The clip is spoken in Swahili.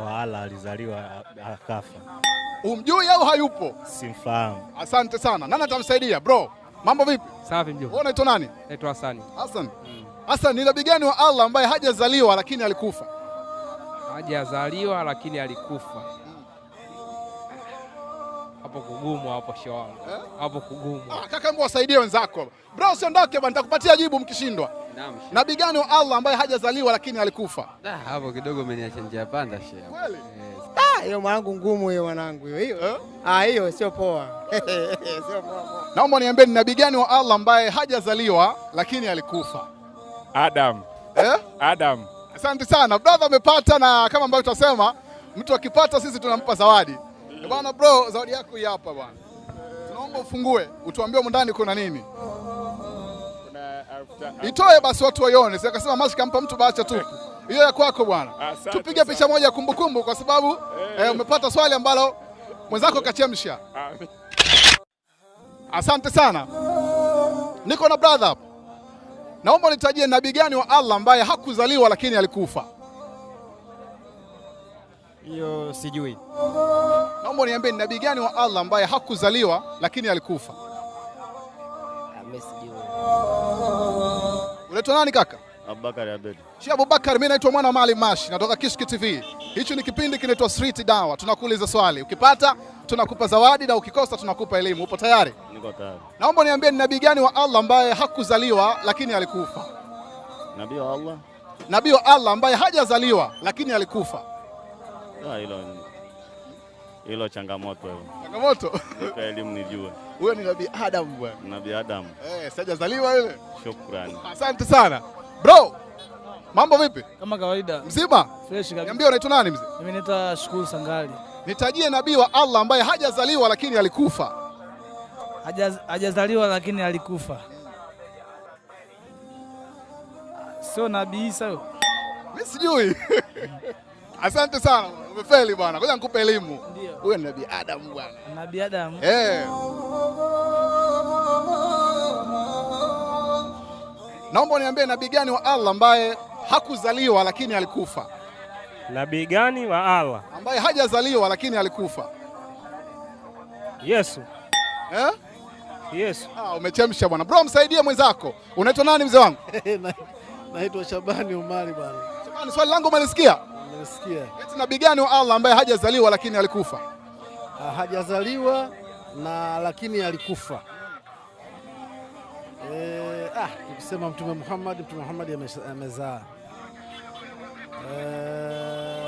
wa Allah alizaliwa akafa. Umjui au hayupo? Simfahamu. Asante sana. Nani atamsaidia bro? Mambo vipi? Safi mjomba. Wewe unaitwa nani? Naitwa Hassan. Hassan. Hassan, ni nabii gani wa Allah ambaye hajazaliwa lakini alikufa? Hajazaliwa lakini alikufa. Hapo kugumu hapo shawani. Hapo kugumu. Kaka, mbona wasaidie wenzako. Bro, usiondoke bwana, nitakupatia jibu mkishindwa. Naam. Nabii gani wa Allah ambaye hajazaliwa lakini alikufa? Hapo kidogo umeniacha njia panda shehe. Kweli? Hiyo mwanangu ngumu hiyo mwanangu hiyo. Hiyo sio poa. Sio poa. Naomba niambie ni nabii gani wa Allah ambaye hajazaliwa lakini alikufa? Adam. Adam. Asante sana. Brother amepata, na kama ambavyo tutasema mtu akipata sisi tunampa zawadi. Bwana bro, zawadi yako hii hapa bwana. Tunaomba ufungue, utuambie ndani kuna nini. Itoe basi watu waione. Sasa akasema Mashi kampa mtu bacha tu. Hiyo ya kwako bwana. Tupige picha moja kumbukumbu kwa sababu umepata swali ambalo mwenzako kachemsha. Asante sana. Niko na brother hapa. Naomba nitajie nabii gani wa Allah ambaye hakuzaliwa lakini alikufa? Hiyo sijui. Naomba niambie ni nabii gani wa Allah ambaye hakuzaliwa lakini alikufa? Mimi sijui. Unaitwa nani kaka? Abubakar Abedi. Sheikh Abubakar, mimi naitwa mwana Maalim Mashi, natoka Kishki TV. Hichi ni kipindi kinaitwa Street Dawa. Tunakuuliza swali, ukipata tunakupa zawadi na ukikosa tunakupa elimu. Upo tayari? Niko tayari. Naomba niambie ni nabii gani wa Allah ambaye hakuzaliwa lakini alikufa? Nabii wa Allah? Nabii wa Allah ambaye hajazaliwa lakini alikufa. Hilo changamoto hiyo. Changamoto? Nipe elimu nijue. Huyo ni Nabii Adam bwana. Nabii Adam. Sijazaliwa yule. Shukrani. Asante sana. Bro, mambo vipi? Kama kawaida. Mzima? Fresh kabisa. Niambie unaitwa nani mzee? Mimi naitwa Shukuru Sangali. Nitajie nabii wa Allah ambaye hajazaliwa lakini alikufa. Hajazaliwa lakini alikufa. Sio Nabii Isa huyo? Mimi sijui. Asante sana. Umefeli bwana. Ngoja nikupe elimu. Huyo ni Nabii Adam bwana. Nabii Adam. Naomba niambie nabii gani wa Allah ambaye hakuzaliwa lakini alikufa? Nabii gani wa Allah ambaye hajazaliwa lakini alikufa? Yesu. Yesu. Umechemsha bwana. Bro, msaidie mwenzako. Unaitwa nani mzee wangu? Naitwa Shabani Umari bwana. Shabani, swali langu umelisikia? Nimesikia. Eti nabii gani wa Allah ambaye hajazaliwa lakini alikufa? Hajazaliwa lakini alikufa. Tukisema Mtume Muhammad amezaa.